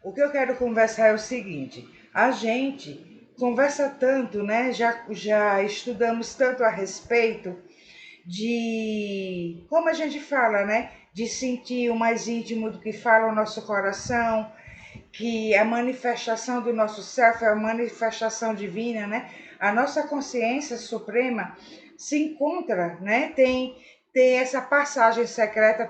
O que eu quero conversar é o seguinte: a gente conversa tanto, né? Já estudamos tanto a respeito de como a gente fala, né? De sentir o mais íntimo do que fala o nosso coração, que a manifestação do nosso self é a manifestação divina, né? A nossa consciência suprema se encontra, né? Tem essa passagem secreta,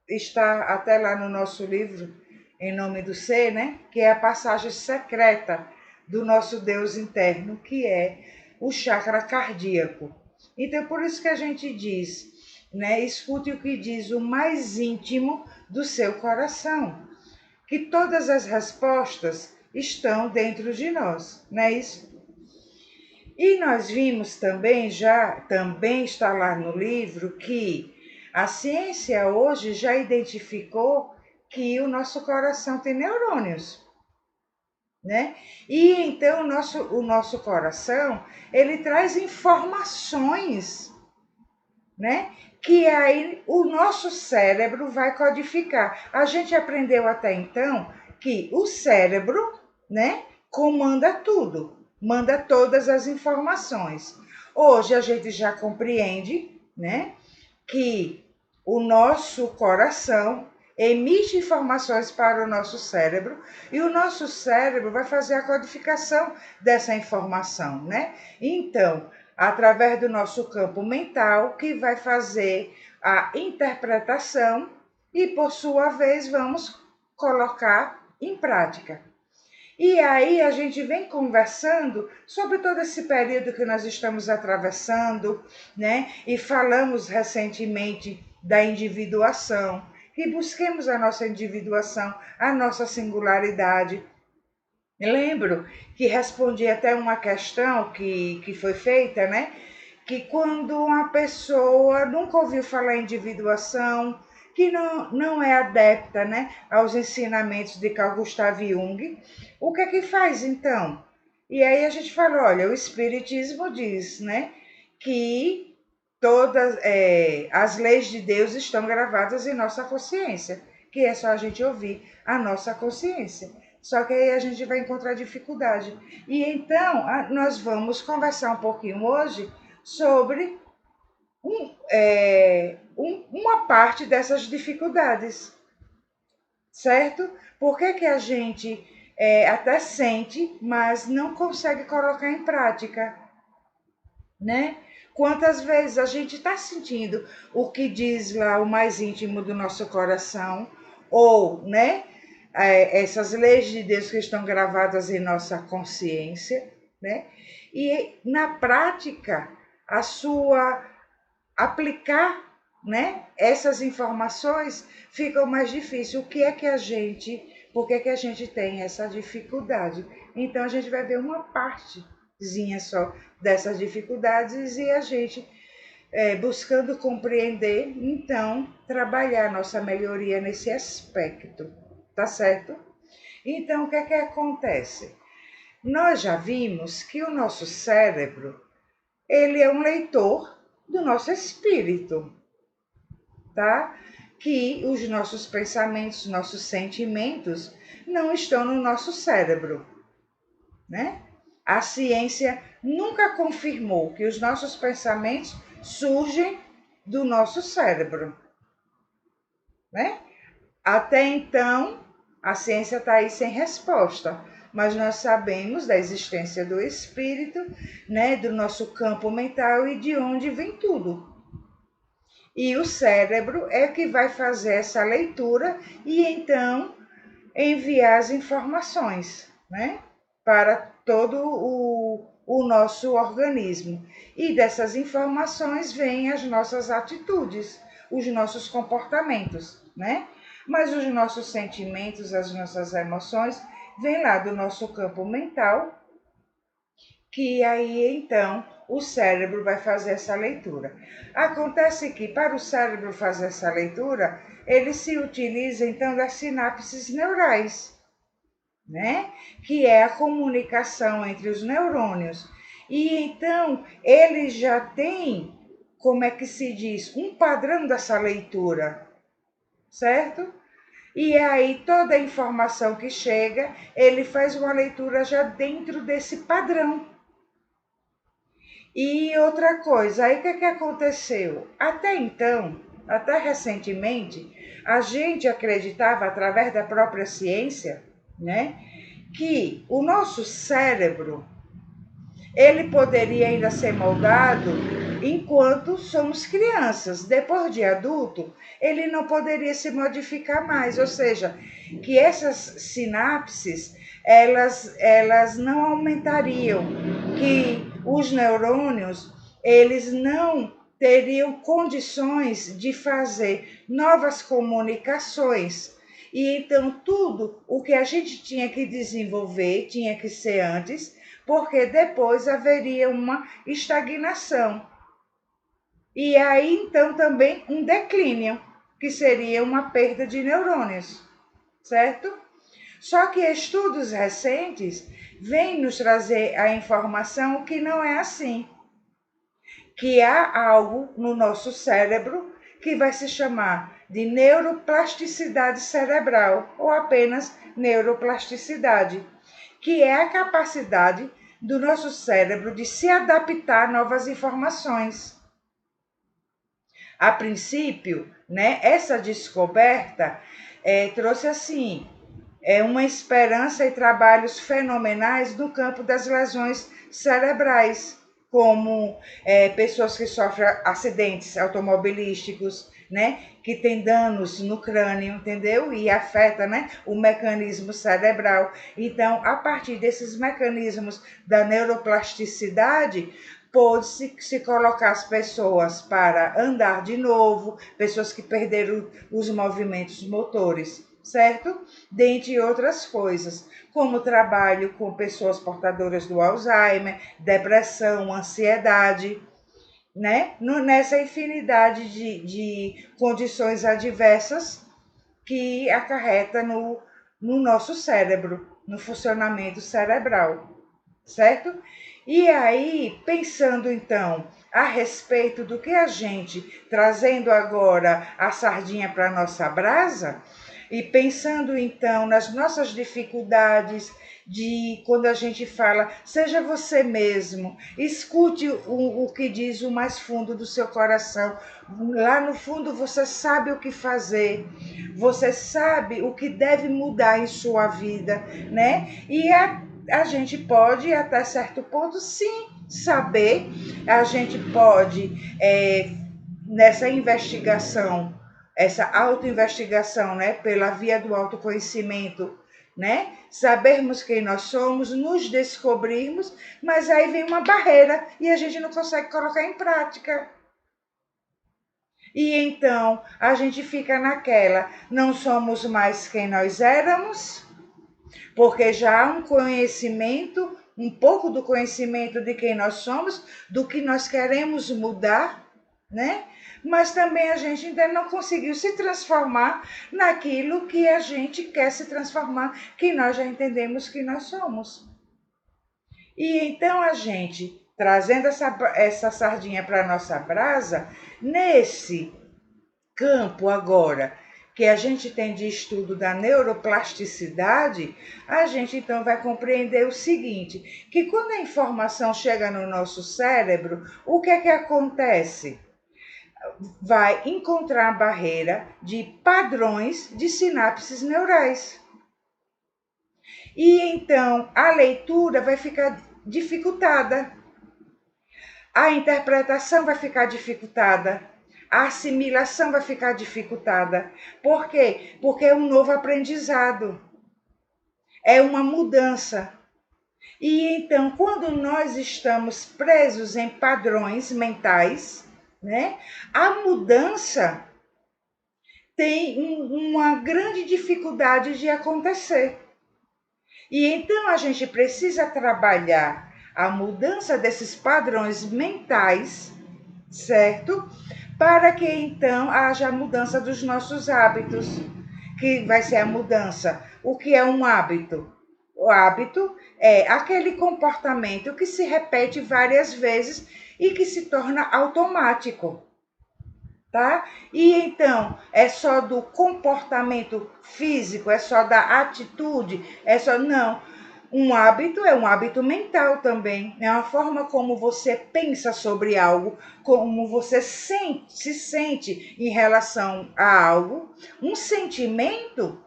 está até lá no nosso livro, Em Nome do Ser, né? Que é a passagem secreta do nosso Deus interno, que é o chakra cardíaco. Então, por isso que a gente diz, né? Escute o que diz o mais íntimo do seu coração, que todas as respostas estão dentro de nós, não é isso? E nós vimos também, também está lá no livro, que a ciência hoje já identificou que o nosso coração tem neurônios, né? E então o nosso coração, ele traz informações, né? Que aí o nosso cérebro vai codificar. A gente aprendeu até então que o cérebro, né, comanda tudo, manda todas as informações. Hoje a gente já compreende, né, que o nosso coração emite informações para o nosso cérebro e o nosso cérebro vai fazer a codificação dessa informação, né? Então, através do nosso campo mental, que vai fazer a interpretação e, por sua vez, vamos colocar em prática. E aí a gente vem conversando sobre todo esse período que nós estamos atravessando, né? E falamos recentemente da individuação, que busquemos a nossa individuação, a nossa singularidade. Lembro que respondi até uma questão que foi feita, né? Que quando uma pessoa nunca ouviu falar em individuação, que não é adepta, né, aos ensinamentos de Carl Gustav Jung, o que é que faz então? E aí a gente fala, olha, o Espiritismo diz, né, que todas as leis de Deus estão gravadas em nossa consciência, que é só a gente ouvir a nossa consciência. Só que aí a gente vai encontrar dificuldade. E então nós vamos conversar um pouquinho hoje sobre uma parte dessas dificuldades, certo? Por que, que a gente até sente, mas não consegue colocar em prática, né? Quantas vezes a gente está sentindo o que diz lá o mais íntimo do nosso coração, ou, né, essas leis de Deus que estão gravadas em nossa consciência, né? E na prática, a sua aplicar, né, essas informações fica mais difícil. O que é que a gente, por que é que a gente tem essa dificuldade? Então a gente vai ver uma partezinha só dessas dificuldades e a gente buscando compreender, então trabalhar nossa melhoria nesse aspecto, tá certo? Então o que é que acontece? Nós já vimos que o nosso cérebro, ele é um leitor do nosso espírito, tá? Que os nossos pensamentos, nossos sentimentos não estão no nosso cérebro, né? A ciência nunca confirmou que os nossos pensamentos surgem do nosso cérebro, né? Até então, a ciência está aí sem resposta, mas nós sabemos da existência do espírito, né, do nosso campo mental e de onde vem tudo. E o cérebro é que vai fazer essa leitura e então enviar as informações, né, para todo o nosso organismo. E dessas informações vêm as nossas atitudes, os nossos comportamentos, né? Mas os nossos sentimentos, as nossas emoções, vêm lá do nosso campo mental, que aí então o cérebro vai fazer essa leitura. Acontece que para o cérebro fazer essa leitura, ele se utiliza então das sinapses neurais, né? Que é a comunicação entre os neurônios. E então ele já tem, como é que se diz, um padrão dessa leitura, certo? E aí toda a informação que chega, ele faz uma leitura já dentro desse padrão. E outra coisa, aí o que aconteceu? Até então, até recentemente, a gente acreditava, através da própria ciência, né, que o nosso cérebro, ele poderia ainda ser moldado enquanto somos crianças. Depois de adulto, ele não poderia se modificar mais, ou seja, que essas sinapses, elas não aumentariam, que os neurônios, eles não teriam condições de fazer novas comunicações. E então tudo o que a gente tinha que desenvolver tinha que ser antes, porque depois haveria uma estagnação. E aí então também um declínio, que seria uma perda de neurônios, certo? Só que estudos recentes vêm nos trazer a informação que não é assim, que há algo no nosso cérebro que vai se chamar de neuroplasticidade cerebral ou apenas neuroplasticidade, que é a capacidade do nosso cérebro de se adaptar a novas informações. A princípio, né, essa descoberta trouxe assim uma esperança e trabalhos fenomenais no campo das lesões cerebrais, como pessoas que sofrem acidentes automobilísticos, né, que têm danos no crânio, entendeu? E afeta, né, o mecanismo cerebral. Então, a partir desses mecanismos da neuroplasticidade, pôde-se colocar as pessoas para andar de novo, pessoas que perderam os movimentos motores, certo? Dentre outras coisas, como trabalho com pessoas portadoras do Alzheimer, depressão, ansiedade, né? Nessa infinidade de condições adversas que acarreta no nosso cérebro, no funcionamento cerebral, certo? E aí, pensando então a respeito do que a gente, trazendo agora a sardinha para a nossa brasa, e pensando então nas nossas dificuldades de quando a gente fala, seja você mesmo, escute o que diz o mais fundo do seu coração. Lá no fundo você sabe o que fazer, você sabe o que deve mudar em sua vida, né? E a gente pode, até certo ponto, sim, saber, a gente pode, nessa investigação, essa autoinvestigação, né, pela via do autoconhecimento, né, sabermos quem nós somos, nos descobrirmos, mas aí vem uma barreira e a gente não consegue colocar em prática. E então a gente fica naquela, não somos mais quem nós éramos, porque já há um conhecimento, um pouco do conhecimento de quem nós somos, do que nós queremos mudar, né? Mas também a gente ainda não conseguiu se transformar naquilo que a gente quer se transformar, que nós já entendemos que nós somos. E então a gente, trazendo essa sardinha para a nossa brasa, nesse campo agora que a gente tem de estudo da neuroplasticidade, a gente então vai compreender o seguinte, que quando a informação chega no nosso cérebro, o que é que acontece? Vai encontrar a barreira de padrões de sinapses neurais. E então a leitura vai ficar dificultada, a interpretação vai ficar dificultada, a assimilação vai ficar dificultada. Por quê? Porque é um novo aprendizado, é uma mudança. E então, quando nós estamos presos em padrões mentais, né, a mudança tem uma grande dificuldade de acontecer. E então a gente precisa trabalhar a mudança desses padrões mentais, certo? Para que então haja a mudança dos nossos hábitos, que vai ser a mudança. O que é um hábito? O hábito é aquele comportamento que se repete várias vezes e que se torna automático, tá? E então, é só do comportamento físico, é só da atitude, é só. Não. Um hábito é um hábito mental também. É uma forma como você pensa sobre algo, como você se sente em relação a algo. Um sentimento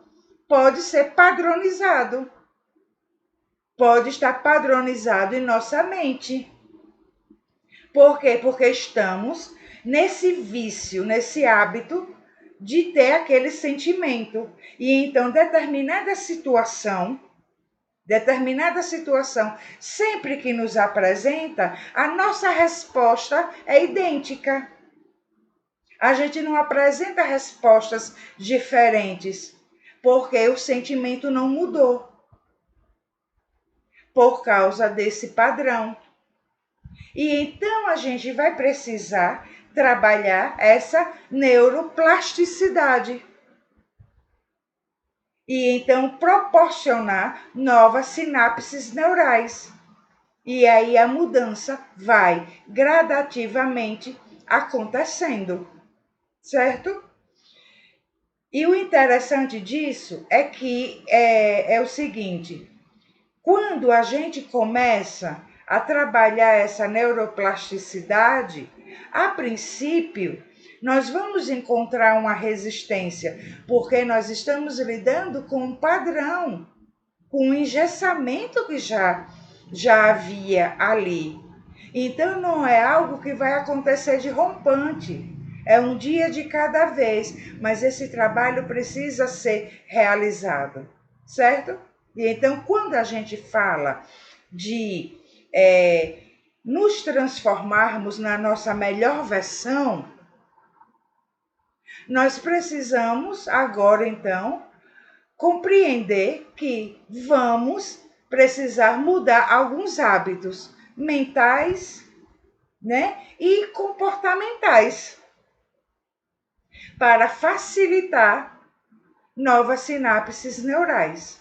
pode ser padronizado, pode estar padronizado em nossa mente. Por quê? Porque estamos nesse vício, nesse hábito de ter aquele sentimento. E então, determinada situação, sempre que nos apresenta, a nossa resposta é idêntica. A gente não apresenta respostas diferentes, porque o sentimento não mudou por causa desse padrão. E então a gente vai precisar trabalhar essa neuroplasticidade. E então proporcionar novas sinapses neurais. E aí a mudança vai gradativamente acontecendo, certo? E o interessante disso é que é o seguinte: quando a gente começa a trabalhar essa neuroplasticidade, a princípio, nós vamos encontrar uma resistência, porque nós estamos lidando com um padrão, com um engessamento que já havia ali. Então, não é algo que vai acontecer de rompante. É um dia de cada vez, mas esse trabalho precisa ser realizado, certo? E então, quando a gente fala de nos transformarmos na nossa melhor versão, nós precisamos agora, então, compreender que vamos precisar mudar alguns hábitos mentais, né, e comportamentais para facilitar novas sinapses neurais.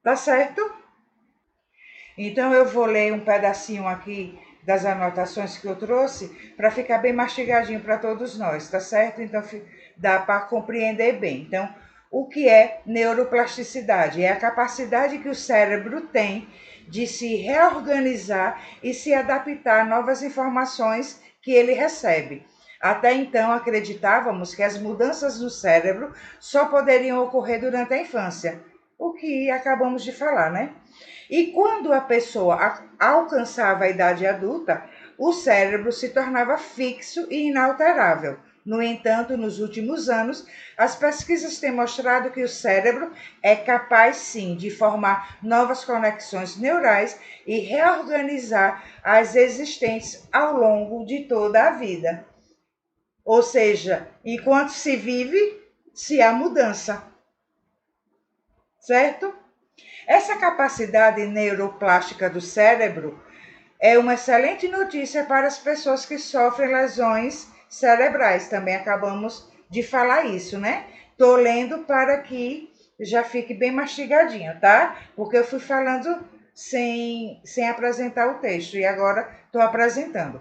Tá certo? Então eu vou ler um pedacinho aqui das anotações que eu trouxe para ficar bem mastigadinho para todos nós, tá certo? Então dá para compreender bem. Então, o que é neuroplasticidade? É a capacidade que o cérebro tem de se reorganizar e se adaptar a novas informações que ele recebe. Até então, acreditávamos que as mudanças no cérebro só poderiam ocorrer durante a infância, o que acabamos de falar, né? E quando a pessoa alcançava a idade adulta, o cérebro se tornava fixo e inalterável. No entanto, nos últimos anos, as pesquisas têm mostrado que o cérebro é capaz sim de formar novas conexões neurais e reorganizar as existentes ao longo de toda a vida. Ou seja, enquanto se vive, se há mudança. Certo? Essa capacidade neuroplástica do cérebro é uma excelente notícia para as pessoas que sofrem lesões cerebrais. Também acabamos de falar isso, né? Tô lendo para que já fique bem mastigadinho, tá? Porque eu fui falando sem apresentar o texto e agora estou apresentando.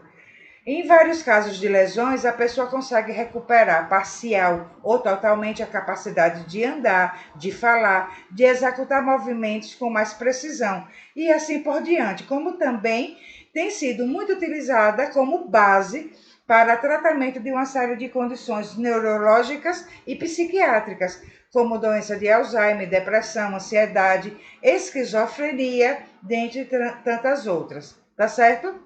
Em vários casos de lesões, a pessoa consegue recuperar parcial ou totalmente a capacidade de andar, de falar, de executar movimentos com mais precisão e assim por diante, como também tem sido muito utilizada como base para tratamento de uma série de condições neurológicas e psiquiátricas, como doença de Alzheimer, depressão, ansiedade, esquizofrenia, dentre tantas outras. Tá certo?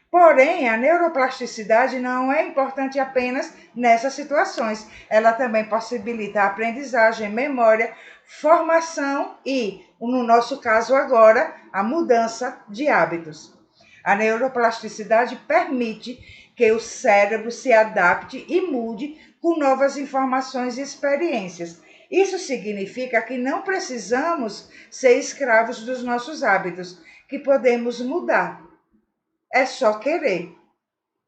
Porém, a neuroplasticidade não é importante apenas nessas situações. Ela também possibilita a aprendizagem, memória, formação e, no nosso caso agora, a mudança de hábitos. A neuroplasticidade permite que o cérebro se adapte e mude com novas informações e experiências. Isso significa que não precisamos ser escravos dos nossos hábitos, que podemos mudar. É só querer.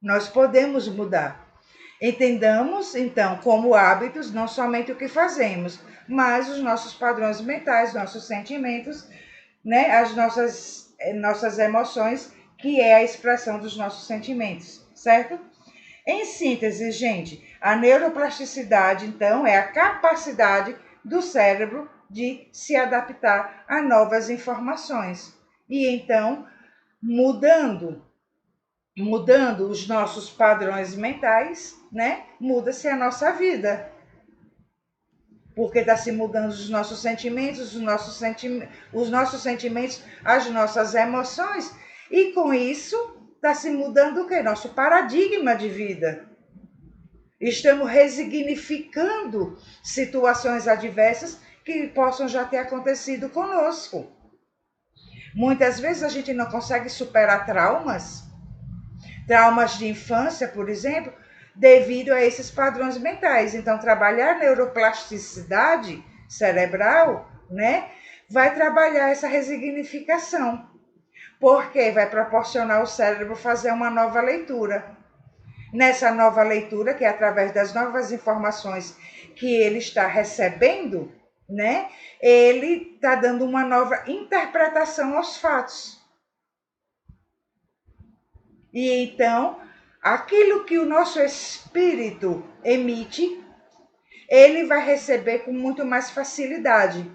Nós podemos mudar. Entendamos, então, como hábitos, não somente o que fazemos, mas os nossos padrões mentais, nossos sentimentos, né? As nossas emoções, que é a expressão dos nossos sentimentos, certo? Em síntese, gente, A neuroplasticidade, então, é a capacidade do cérebro de se adaptar a novas informações. E então, mudando os nossos padrões mentais, né? Muda-se a nossa vida. Porque está se mudando os nossos sentimentos, os nossos sentimentos, as nossas emoções. E com isso, está se mudando o quê? Nosso paradigma de vida. Estamos resignificando situações adversas que possam já ter acontecido conosco. Muitas vezes a gente não consegue superar traumas de infância, por exemplo, devido a esses padrões mentais. Então, trabalhar neuroplasticidade cerebral, né, vai trabalhar essa resignificação, porque vai proporcionar ao cérebro fazer uma nova leitura. Nessa nova leitura, que é através das novas informações que ele está recebendo, né, ele está dando uma nova interpretação aos fatos. E então, aquilo que o nosso espírito emite, ele vai receber com muito mais facilidade.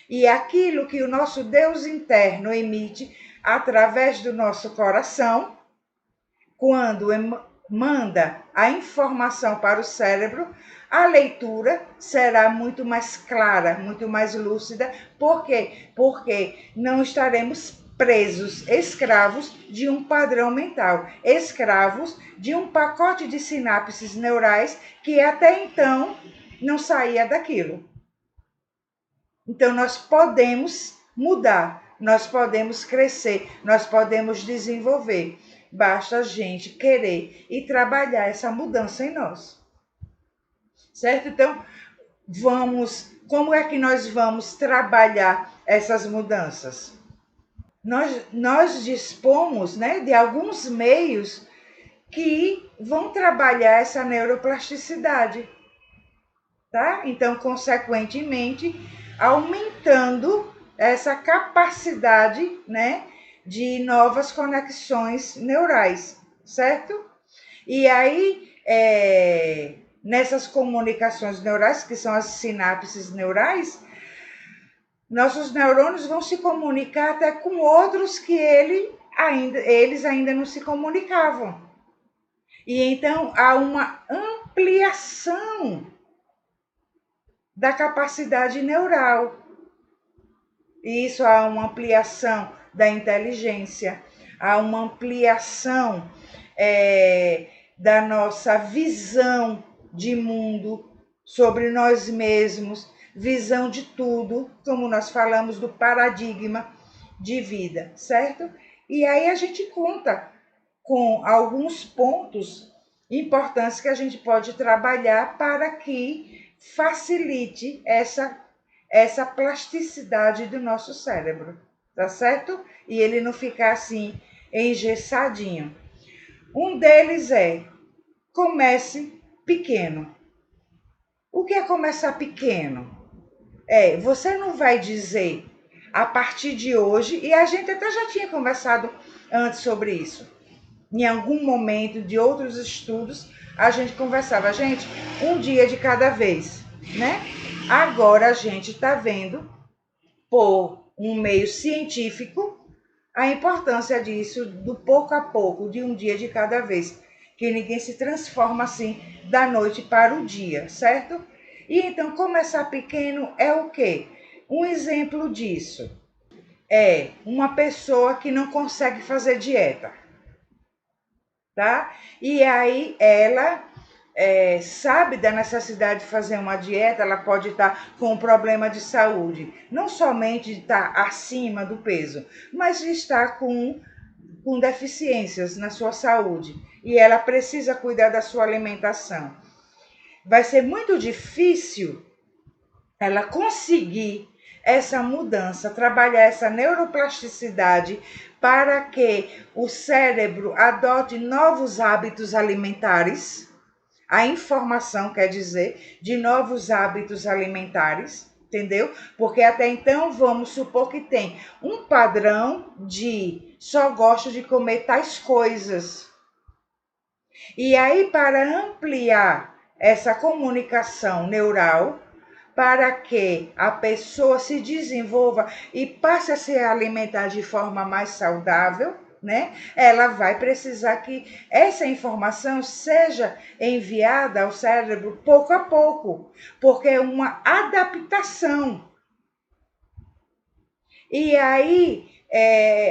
E aquilo que o nosso Deus interno emite através do nosso coração, quando manda a informação para o cérebro, a leitura será muito mais clara, muito mais lúcida. Por quê? Porque não estaremos presos, escravos de um padrão mental, escravos de um pacote de sinapses neurais que até então não saía daquilo. Então, nós podemos mudar, nós podemos crescer, nós podemos desenvolver. Basta a gente querer e trabalhar essa mudança em nós. Certo? Então, como é que nós vamos trabalhar essas mudanças? Nós dispomos, né, de alguns meios que vão trabalhar essa neuroplasticidade, tá? Então, consequentemente, aumentando essa capacidade, né, de novas conexões neurais, certo? E aí, nessas comunicações neurais, que são as sinapses neurais, nossos neurônios vão se comunicar até com outros que eles ainda não se comunicavam. E então há uma ampliação da capacidade neural. E isso há uma ampliação da inteligência, há uma ampliação da nossa visão de mundo, sobre nós mesmos, visão de tudo, como nós falamos do paradigma de vida, certo? E aí a gente conta com alguns pontos importantes que a gente pode trabalhar para que facilite essa plasticidade do nosso cérebro, tá certo? E ele não ficar assim engessadinho. Um deles é: comece pequeno. O que é começar pequeno? Você não vai dizer a partir de hoje, e a gente até já tinha conversado antes sobre isso. Em algum momento de outros estudos, a gente conversava, gente, um dia de cada vez, né? Agora a gente está vendo, por um meio científico, a importância disso, do pouco a pouco, de um dia de cada vez, que ninguém se transforma assim da noite para o dia, certo? E então, começar pequeno é o quê? Um exemplo disso é uma pessoa que não consegue fazer dieta, tá? E aí ela sabe da necessidade de fazer uma dieta, ela pode estar com um problema de saúde, não somente de estar acima do peso, mas de estar com deficiências na sua saúde, e ela precisa cuidar da sua alimentação. Vai ser muito difícil ela conseguir essa mudança, trabalhar essa neuroplasticidade para que o cérebro adote novos hábitos alimentares. A informação quer dizer de novos hábitos alimentares, entendeu? Porque até então vamos supor que tem um padrão de só gosto de comer tais coisas. E aí, para ampliar essa comunicação neural para que a pessoa se desenvolva e passe a se alimentar de forma mais saudável, né? Ela vai precisar que essa informação seja enviada ao cérebro pouco a pouco, porque é uma adaptação. E aí,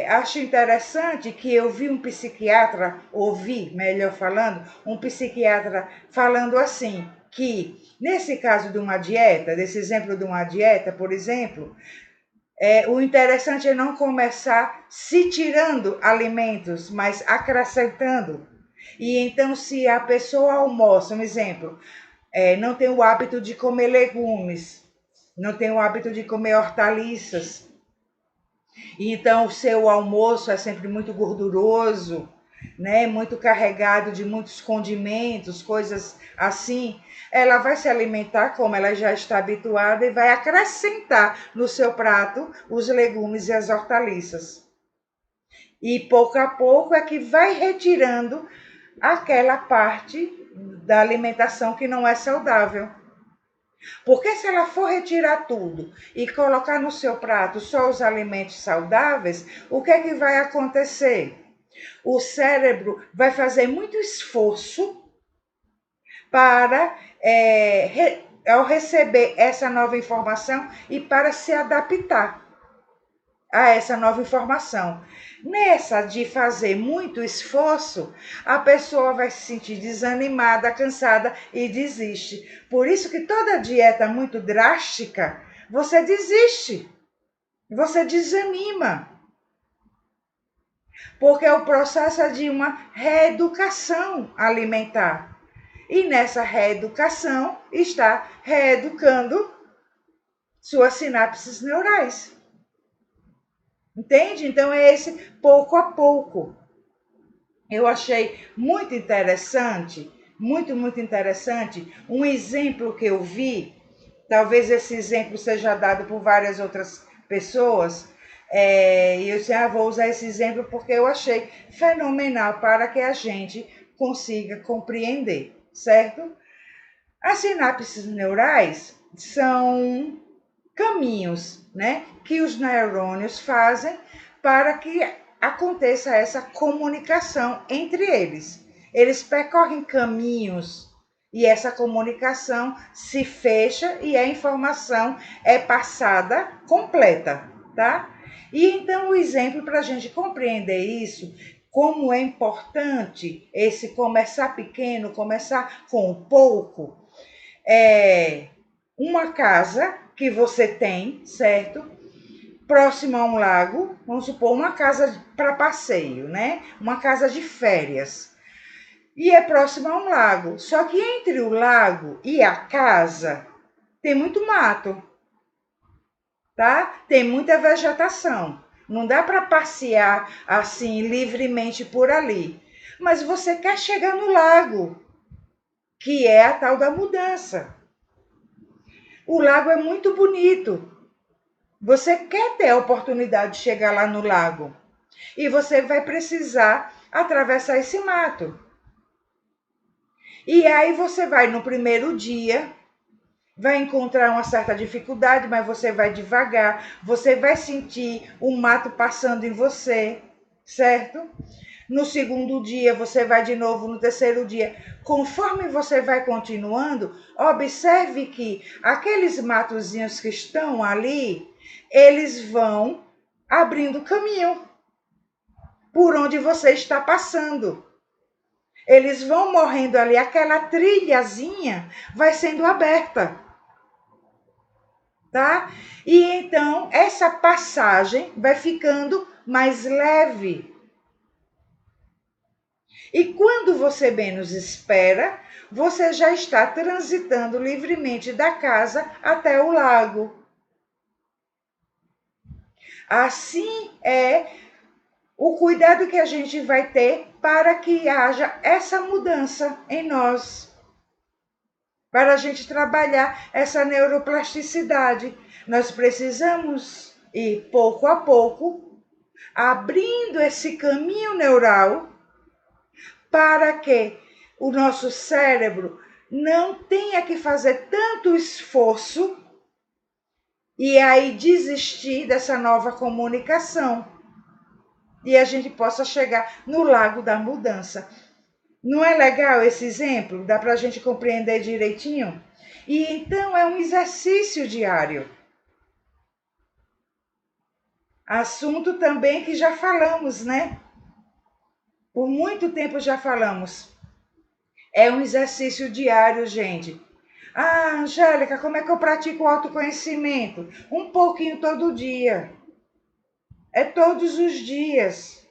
acho interessante que eu vi um psiquiatra, ouvi, melhor falando, um psiquiatra falando assim, que nesse caso de uma dieta, desse exemplo de uma dieta, por exemplo, o interessante é não começar se tirando alimentos, mas acrescentando. E então, se a pessoa almoça, um exemplo, não tem o hábito de comer legumes, não tem o hábito de comer hortaliças, então o seu almoço é sempre muito gorduroso, né? Muito carregado de muitos condimentos, coisas assim. Ela vai se alimentar como ela já está habituada e vai acrescentar no seu prato os legumes e as hortaliças. E pouco a pouco é que vai retirando aquela parte da alimentação que não é saudável. Porque se ela for retirar tudo e colocar no seu prato só os alimentos saudáveis, o que é que vai acontecer? O cérebro vai fazer muito esforço para, ao receber essa nova informação e para se adaptar a essa nova informação. Nessa de fazer muito esforço, a pessoa vai se sentir desanimada, cansada e desiste. Por isso que toda dieta muito drástica, você desiste, você desanima. Porque o processo é de uma reeducação alimentar. E nessa reeducação está reeducando suas sinapses neurais. Entende? Então é esse pouco a pouco. Eu achei muito interessante, muito interessante, um exemplo que eu vi, talvez esse exemplo seja dado por várias outras pessoas, e eu disse, vou usar esse exemplo porque eu achei fenomenal para que a gente consiga compreender, certo? As sinapses neurais são caminhos, né, que os neurônios fazem para que aconteça essa comunicação entre eles. Eles percorrem caminhos e essa comunicação se fecha e a informação é passada completa, tá? E então o exemplo para a gente compreender isso, como é importante esse começar pequeno, começar com pouco, é uma casa que você tem, certo? Próximo a um lago, vamos supor, uma casa para passeio, né? Uma casa de férias. E é próximo a um lago. Só que entre o lago e a casa tem muito mato, tá? Tem muita vegetação. Não dá para passear assim livremente por ali. Mas você quer chegar no lago, que é a tal da mudança. O lago é muito bonito. Você quer ter a oportunidade de chegar lá no lago. E você vai precisar atravessar esse mato. E aí você vai no primeiro dia, vai encontrar uma certa dificuldade, mas você vai devagar, você vai sentir o mato passando em você, certo? No segundo dia, você vai de novo, no terceiro dia. Conforme você vai continuando, observe que aqueles matozinhos que estão ali, eles vão abrindo caminho por onde você está passando. Eles vão morrendo ali, aquela trilhazinha vai sendo aberta, tá? E então essa passagem vai ficando mais leve. E quando você menos espera, você já está transitando livremente da casa até o lago. Assim é o cuidado que a gente vai ter para que haja essa mudança em nós. Para a gente trabalhar essa neuroplasticidade, nós precisamos ir pouco a pouco abrindo esse caminho neural para que o nosso cérebro não tenha que fazer tanto esforço e aí desistir dessa nova comunicação. E a gente possa chegar no lago da mudança. Não é legal esse exemplo? Dá para a gente compreender direitinho? E então é um exercício diário. Assunto também que já falamos, né? Por muito tempo já falamos. É um exercício diário, gente. Ah, Angélica, como é que eu pratico o autoconhecimento? Um pouquinho todo dia. É todos os dias.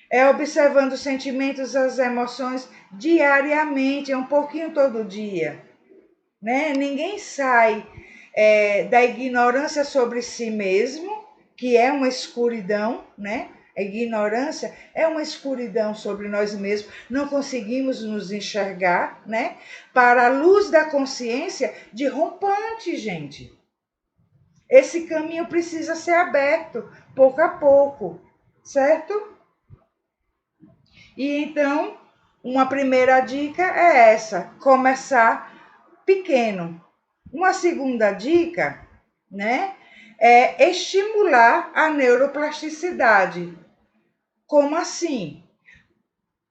É observando os sentimentos, as emoções diariamente, é um pouquinho todo dia. Né? Ninguém sai da ignorância sobre si mesmo, que é uma escuridão, né? A ignorância é uma escuridão sobre nós mesmos, não conseguimos nos enxergar, né? Para a luz da consciência de rompante, gente. Esse caminho precisa ser aberto pouco a pouco, certo? E então, uma primeira dica é essa: começar pequeno. Uma segunda dica, né, é estimular a neuroplasticidade. Como assim?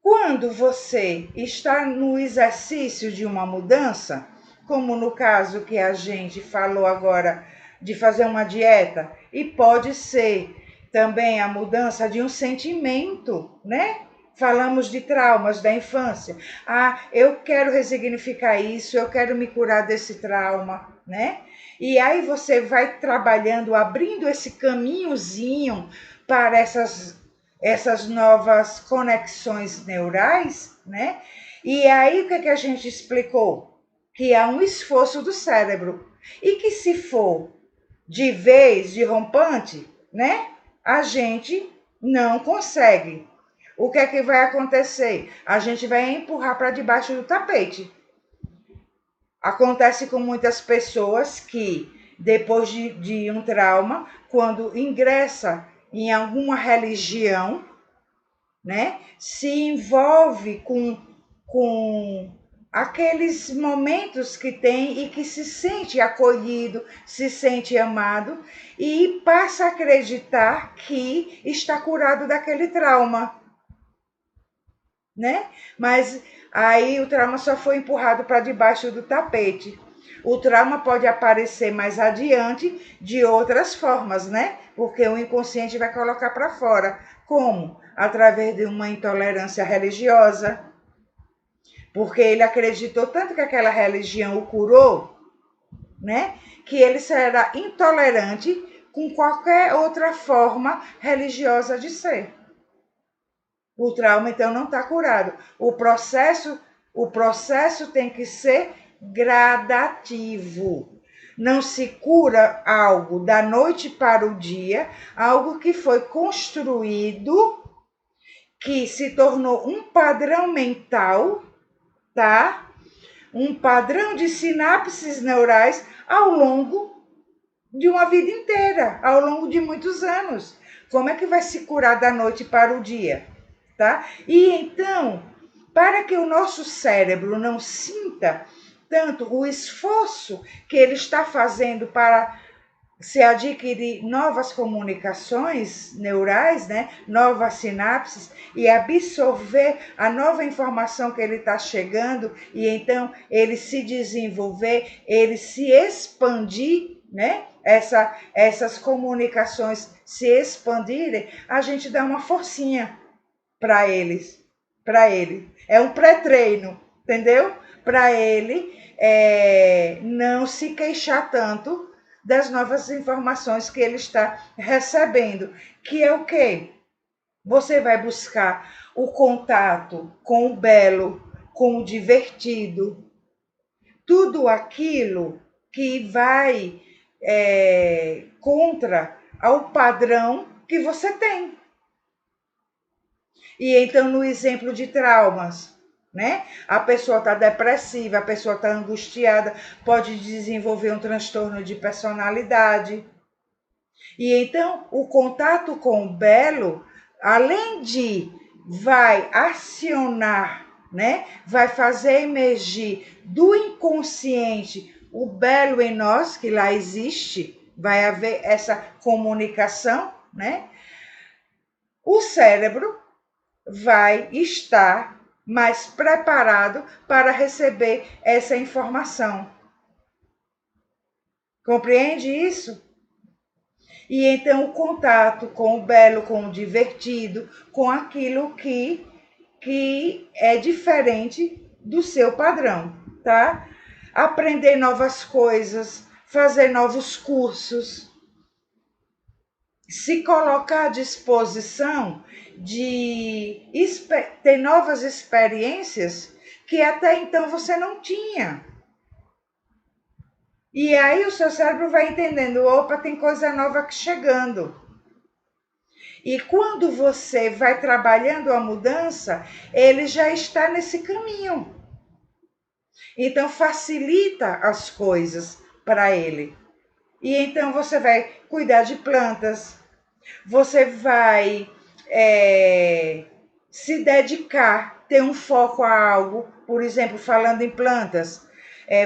Quando você está no exercício de uma mudança, como no caso que a gente falou agora de fazer uma dieta, e pode ser também a mudança de um sentimento, né? Falamos de traumas da infância. Ah, eu quero ressignificar isso, eu quero me curar desse trauma, né? E aí você vai trabalhando, abrindo esse caminhozinho para essas novas conexões neurais, né? E aí o que a gente explicou? Que há um esforço do cérebro. E que se for de vez, de rompante, né? A gente não consegue. O que é que vai acontecer? A gente vai empurrar para debaixo do tapete. Acontece com muitas pessoas que, depois de um trauma, quando ingressa em alguma religião, né, se envolve com aqueles momentos que tem e que se sente acolhido, se sente amado e passa a acreditar que está curado daquele trauma, né? Mas aí o trauma só foi empurrado para debaixo do tapete. O trauma pode aparecer mais adiante de outras formas, né? Porque o inconsciente vai colocar para fora. Como? Através de uma intolerância religiosa. Porque ele acreditou tanto que aquela religião o curou, né? Que ele será intolerante com qualquer outra forma religiosa de ser. O trauma, então, não está curado. O processo tem que ser gradativo. Não se cura algo da noite para o dia, algo que foi construído, que se tornou um padrão mental, tá? Um padrão de sinapses neurais ao longo de uma vida inteira, ao longo de muitos anos. Como é que vai se curar da noite para o dia? Tá? E então, para que o nosso cérebro não sinta tanto o esforço que ele está fazendo para se adquirir novas comunicações neurais, né? Novas sinapses e absorver a nova informação que ele está chegando e então ele se desenvolver, ele se expandir, né? Essas comunicações se expandirem, a gente dá uma forcinha para ele. É um pré-treino, entendeu? Para ele não se queixar tanto das novas informações que ele está recebendo, que é o quê? Você vai buscar o contato com o belo, com o divertido, tudo aquilo que vai contra ao padrão que você tem. E então, no exemplo de traumas, né? A pessoa está depressiva, a pessoa está angustiada, pode desenvolver um transtorno de personalidade. E então, o contato com o belo, além de vai acionar né? Vai fazer emergir do inconsciente o belo em nós, que lá existe, vai haver essa comunicação, né? O cérebro vai estar mais preparado para receber essa informação. Compreende isso? E então o contato com o belo, com o divertido, com aquilo que é diferente do seu padrão, tá? Aprender novas coisas, fazer novos cursos, se colocar à disposição de ter novas experiências que até então você não tinha. E aí o seu cérebro vai entendendo, opa, tem coisa nova chegando. E quando você vai trabalhando a mudança, ele já está nesse caminho. Então facilita as coisas para ele. E então você vai cuidar de plantas, você vai se dedicar, ter um foco a algo, por exemplo, falando em plantas,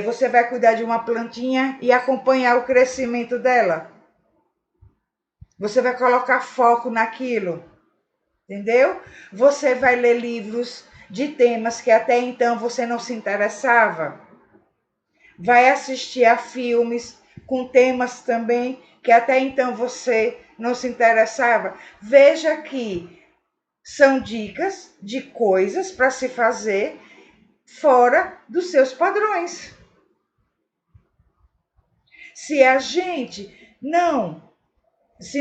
você vai cuidar de uma plantinha e acompanhar o crescimento dela. Você vai colocar foco naquilo, entendeu? Você vai ler livros de temas que até então você não se interessava. Vai assistir a filmes com temas também que até então você não se interessava. Veja que são dicas de coisas para se fazer fora dos seus padrões. Se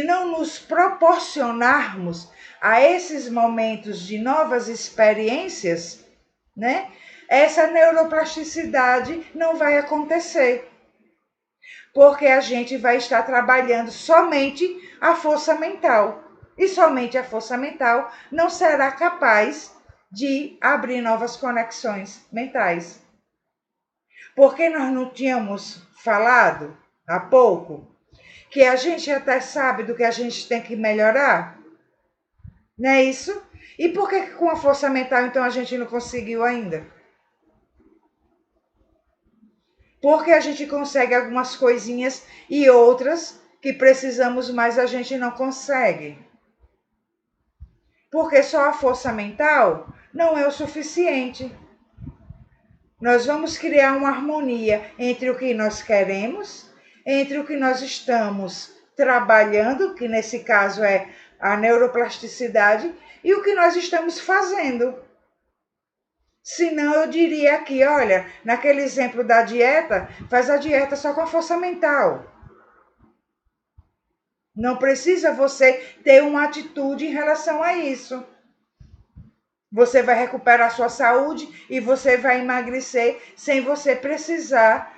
não nos proporcionarmos a esses momentos de novas experiências, né? Essa neuroplasticidade não vai acontecer. Porque a gente vai estar trabalhando somente a força mental. E somente a força mental não será capaz de abrir novas conexões mentais. Porque nós não tínhamos falado há pouco que a gente até sabe do que a gente tem que melhorar? Não é isso? E por que com a força mental então a gente não conseguiu ainda? Porque a gente consegue algumas coisinhas e outras que precisamos mais a gente não consegue. Porque só a força mental não é o suficiente. Nós vamos criar uma harmonia entre o que nós queremos, entre o que nós estamos trabalhando, que nesse caso é a neuroplasticidade, e o que nós estamos fazendo. Senão eu diria aqui, olha, naquele exemplo da dieta, faz a dieta só com a força mental. Não precisa você ter uma atitude em relação a isso. Você vai recuperar sua saúde e você vai emagrecer sem você precisar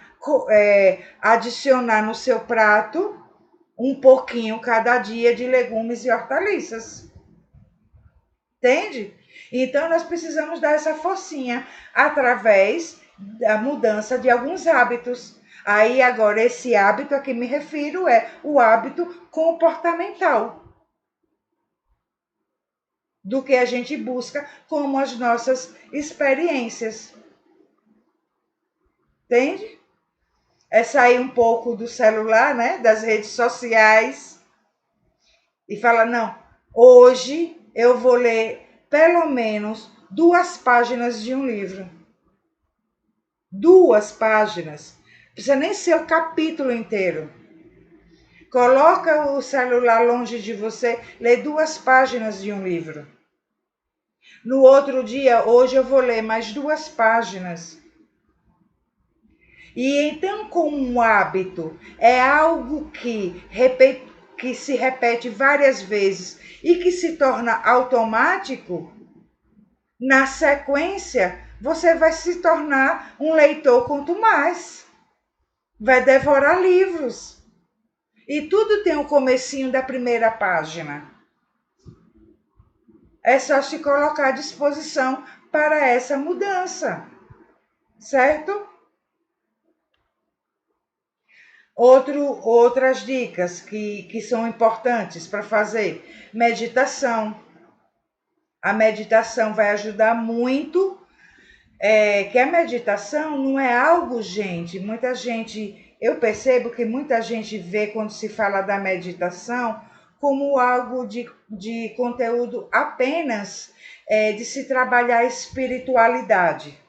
adicionar no seu prato um pouquinho cada dia de legumes e hortaliças. Entende? Então, nós precisamos dar essa forcinha através da mudança de alguns hábitos. Aí, agora, esse hábito a que me refiro é o hábito comportamental. Do que a gente busca como as nossas experiências. Entende? É sair um pouco do celular, né? Das redes sociais e falar, não, hoje eu vou ler pelo menos 2 páginas de um livro. 2 páginas. Não precisa nem ser o capítulo inteiro. Coloca o celular longe de você, lê 2 páginas de um livro. No outro dia, hoje eu vou ler mais 2 páginas. E então, como um hábito é algo que se repete várias vezes e que se torna automático, na sequência, você vai se tornar um leitor quanto mais. Vai devorar livros. E tudo tem o comecinho da primeira página. É só se colocar à disposição para essa mudança. Certo? Outras dicas que são importantes para fazer. Meditação. A meditação vai ajudar muito que a meditação não é algo, gente. Muita gente, eu percebo que muita gente vê quando se fala da meditação como algo de conteúdo apenas de se trabalhar a espiritualidade,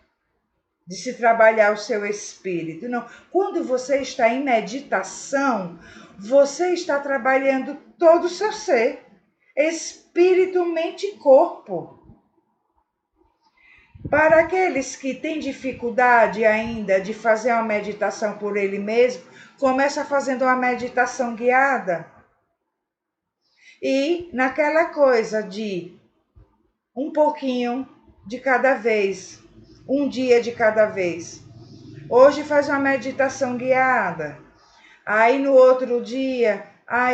de se trabalhar o seu espírito. Não, quando você está em meditação, você está trabalhando todo o seu ser, espírito, mente e corpo. Para aqueles que têm dificuldade ainda de fazer uma meditação por ele mesmo, começa fazendo uma meditação guiada. E naquela coisa de um pouquinho de cada vez, um dia de cada vez. Hoje faz uma meditação guiada. Aí no outro dia,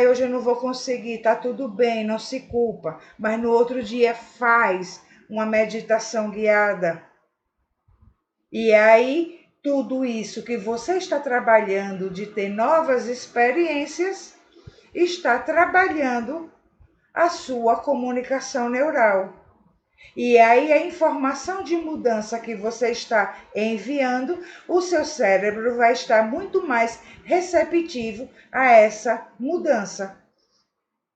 hoje eu não vou conseguir, tá tudo bem, não se culpa. Mas no outro dia faz uma meditação guiada. E aí, tudo isso que você está trabalhando de ter novas experiências, está trabalhando a sua comunicação neural. E aí, a informação de mudança que você está enviando, o seu cérebro vai estar muito mais receptivo a essa mudança.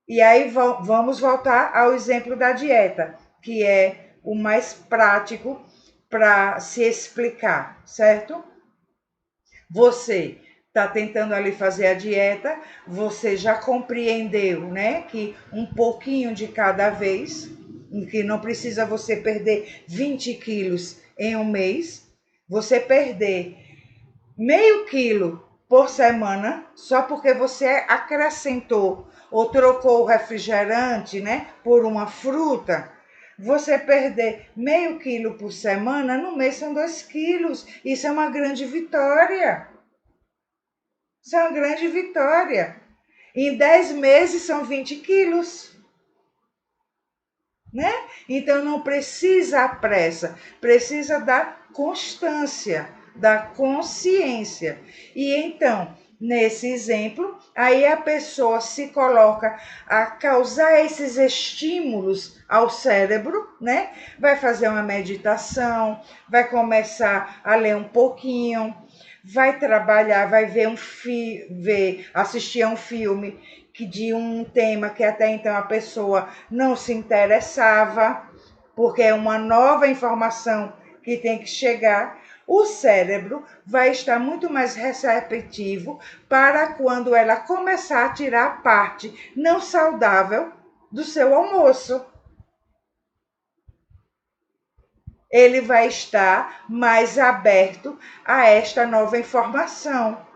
E aí, vamos voltar ao exemplo da dieta, que é o mais prático para se explicar, certo? Você está tentando ali fazer a dieta, você já compreendeu, né, que um pouquinho de cada vez, que não precisa você perder 20 quilos em um mês, você perder meio quilo por semana, só porque você acrescentou ou trocou o refrigerante, né, por uma fruta, você perder meio quilo por semana, no mês são 2 quilos. Isso é uma grande vitória. Isso é uma grande vitória. Em 10 meses são 20 quilos. Né? Então não precisa pressa, precisa da constância, da consciência. E então, nesse exemplo, aí a pessoa se coloca a causar esses estímulos ao cérebro, né? Vai fazer uma meditação, vai começar a ler um pouquinho, vai trabalhar, vai ver assistir a um filme que de um tema que até então a pessoa não se interessava, porque é uma nova informação que tem que chegar, o cérebro vai estar muito mais receptivo para quando ela começar a tirar a parte não saudável do seu almoço. Ele vai estar mais aberto a esta nova informação.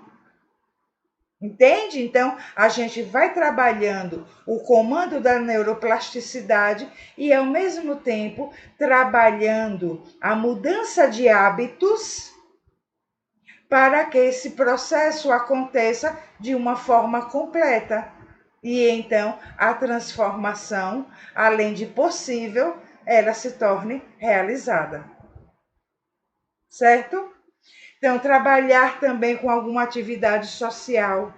Entende? Então, a gente vai trabalhando o comando da neuroplasticidade e, ao mesmo tempo, trabalhando a mudança de hábitos para que esse processo aconteça de uma forma completa. E então, a transformação, além de possível, ela se torne realizada. Certo? Então, trabalhar também com alguma atividade social.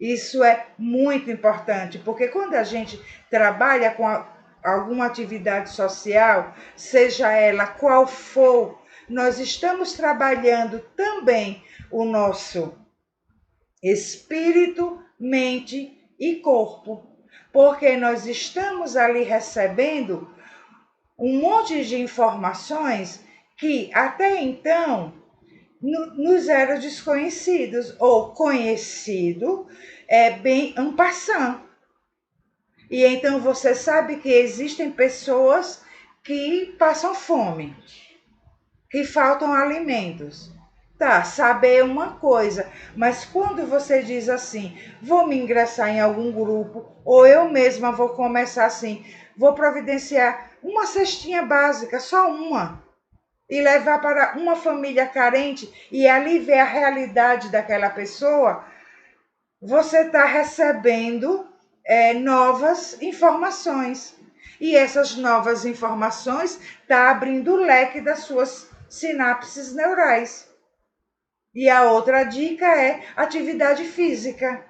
Isso é muito importante, porque quando a gente trabalha com alguma atividade social, seja ela qual for, nós estamos trabalhando também o nosso espírito, mente e corpo, porque nós estamos ali recebendo um monte de informações que até então nos eram desconhecidos ou conhecido bem en passant. E então você sabe que existem pessoas que passam fome, que faltam alimentos. Tá, saber uma coisa, mas quando você diz assim, vou me ingressar em algum grupo, ou eu mesma vou começar assim, vou providenciar uma cestinha básica, só uma, e levar para uma família carente e ali ver a realidade daquela pessoa, você está recebendo novas informações. E essas novas informações estão abrindo o leque das suas sinapses neurais. E a outra dica é atividade física.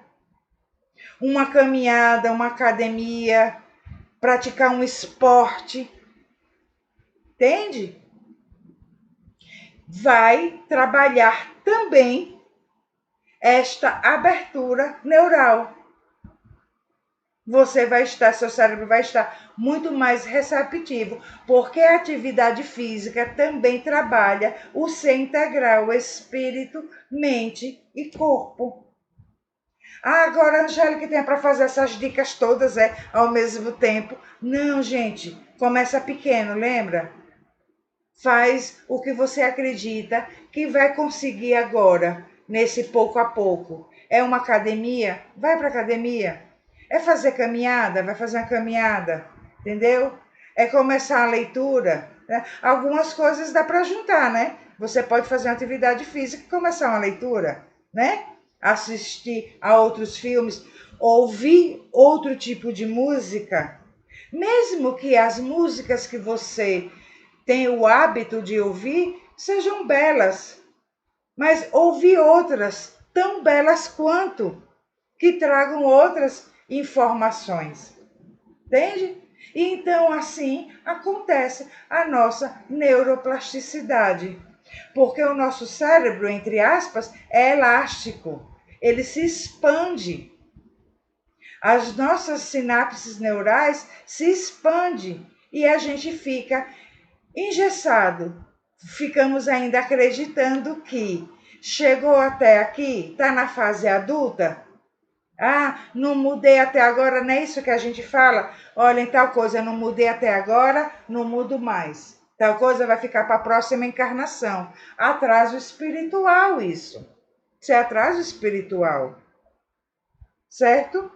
Uma caminhada, uma academia, praticar um esporte. Entende? vai trabalhar também esta abertura neural. Seu cérebro vai estar muito mais receptivo, porque a atividade física também trabalha o ser integral, espírito, mente e corpo. Agora, Angélica, tem para fazer essas dicas todas ao mesmo tempo? Não, gente, começa pequeno, lembra? Faz o que você acredita que vai conseguir agora, nesse pouco a pouco. É uma academia? Vai para academia. É fazer caminhada? Vai fazer uma caminhada, entendeu? É começar a leitura, né? Algumas coisas dá para juntar, né? Você pode fazer uma atividade física e começar uma leitura, né? Assistir a outros filmes, ouvir outro tipo de música, mesmo que as músicas que você tem o hábito de ouvir sejam belas, mas ouvir outras tão belas quanto, que tragam outras informações. Entende? E então, assim acontece a nossa neuroplasticidade. Porque o nosso cérebro, entre aspas, é elástico. Ele se expande. As nossas sinapses neurais se expandem e a gente fica engessado. Ficamos ainda acreditando que chegou até aqui, está na fase adulta. Ah, não mudei até agora, não é isso que a gente fala? Olha, em tal coisa, não mudei até agora, não mudo mais. Tal coisa vai ficar para a próxima encarnação. Atraso espiritual, isso. Isso é atraso espiritual. Certo?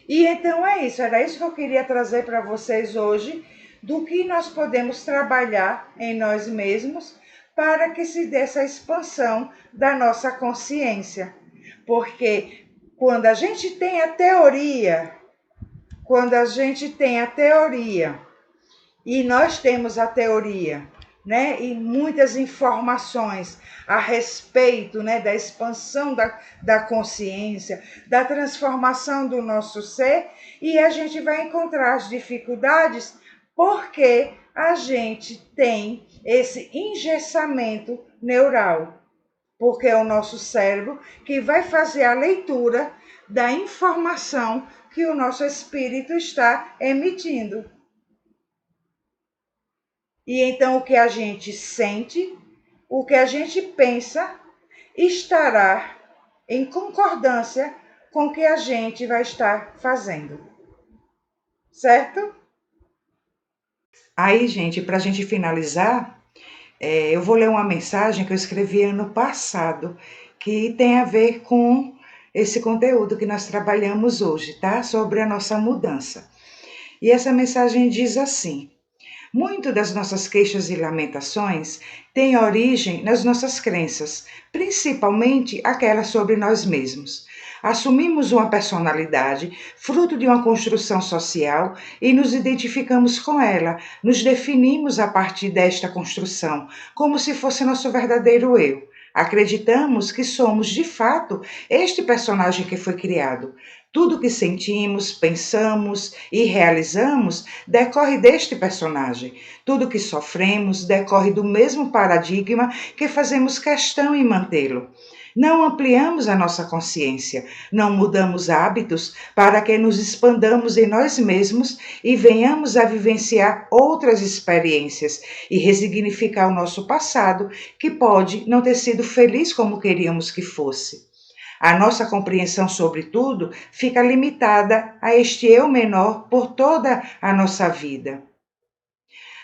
E então é isso, era isso que eu queria trazer para vocês hoje, do que nós podemos trabalhar em nós mesmos para que se dê essa expansão da nossa consciência. Porque quando a gente tem a teoria, quando a gente tem a teoria, e nós temos a teoria, né? E muitas informações a respeito, né, da expansão da consciência, da transformação do nosso ser, e a gente vai encontrar as dificuldades porque a gente tem esse engessamento neural, porque é o nosso cérebro que vai fazer a leitura da informação que o nosso espírito está emitindo. E então o que a gente sente, o que a gente pensa, estará em concordância com o que a gente vai estar fazendo. Certo? Aí, gente, para a gente finalizar, eu vou ler uma mensagem que eu escrevi ano passado, que tem a ver com esse conteúdo que nós trabalhamos hoje, tá? Sobre a nossa mudança. E essa mensagem diz assim: muito das nossas queixas e lamentações têm origem nas nossas crenças, principalmente aquelas sobre nós mesmos. Assumimos uma personalidade, fruto de uma construção social, e nos identificamos com ela, nos definimos a partir desta construção, como se fosse nosso verdadeiro eu. Acreditamos que somos, de fato, este personagem que foi criado. Tudo que sentimos, pensamos e realizamos decorre deste personagem. Tudo que sofremos decorre do mesmo paradigma que fazemos questão em mantê-lo. Não ampliamos a nossa consciência, não mudamos hábitos para que nos expandamos em nós mesmos e venhamos a vivenciar outras experiências e resignificar o nosso passado, que pode não ter sido feliz como queríamos que fosse. A nossa compreensão sobre tudo fica limitada a este eu menor por toda a nossa vida.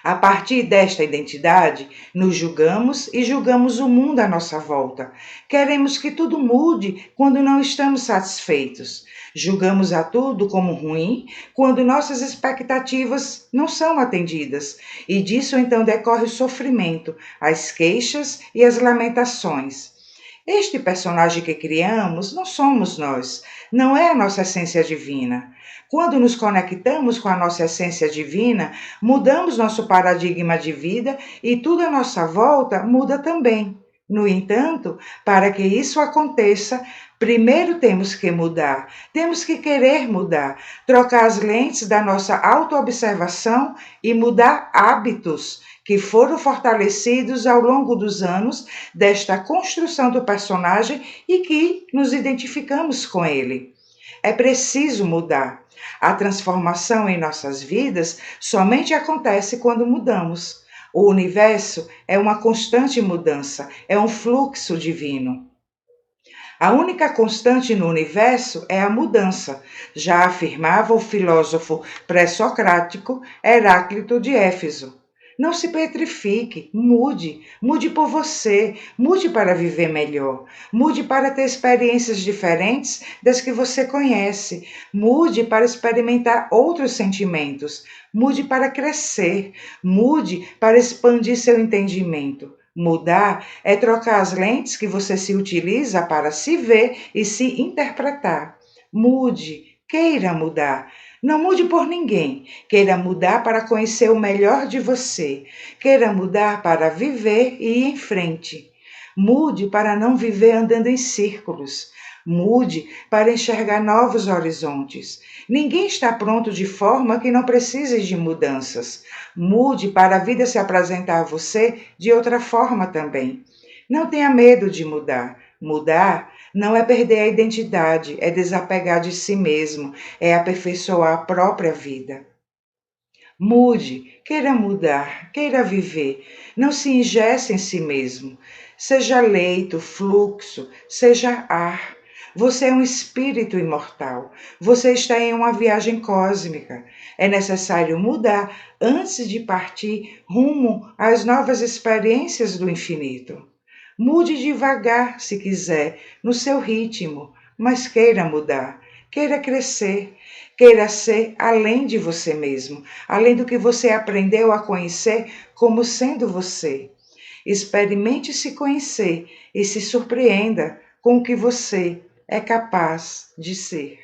A partir desta identidade, nos julgamos e julgamos o mundo à nossa volta. Queremos que tudo mude quando não estamos satisfeitos. Julgamos a tudo como ruim quando nossas expectativas não são atendidas. E disso então decorre o sofrimento, as queixas e as lamentações. Este personagem que criamos não somos nós, não é a nossa essência divina. Quando nos conectamos com a nossa essência divina, mudamos nosso paradigma de vida e tudo à nossa volta muda também. No entanto, para que isso aconteça, primeiro temos que mudar, temos que querer mudar, trocar as lentes da nossa autoobservação e mudar hábitos que foram fortalecidos ao longo dos anos desta construção do personagem e que nos identificamos com ele. É preciso mudar. A transformação em nossas vidas somente acontece quando mudamos. O universo é uma constante mudança, é um fluxo divino. A única constante no universo é a mudança, já afirmava o filósofo pré-socrático Heráclito de Éfeso. Não se petrifique, mude, mude por você, mude para viver melhor, mude para ter experiências diferentes das que você conhece, mude para experimentar outros sentimentos, mude para crescer, mude para expandir seu entendimento. Mudar é trocar as lentes que você se utiliza para se ver e se interpretar. Mude, queira mudar. Não mude por ninguém. Queira mudar para conhecer o melhor de você. Queira mudar para viver e ir em frente. Mude para não viver andando em círculos. Mude para enxergar novos horizontes. Ninguém está pronto de forma que não precise de mudanças. Mude para a vida se apresentar a você de outra forma também. Não tenha medo de mudar. Mudar não é perder a identidade, é desapegar de si mesmo, é aperfeiçoar a própria vida. Mude, queira mudar, queira viver. Não se ingesse em si mesmo. Seja leito, fluxo, seja ar. Você é um espírito imortal. Você está em uma viagem cósmica. É necessário mudar antes de partir rumo às novas experiências do infinito. Mude devagar, se quiser, no seu ritmo, mas queira mudar, queira crescer, queira ser além de você mesmo, além do que você aprendeu a conhecer como sendo você. Experimente se conhecer e se surpreenda com o que você é capaz de ser.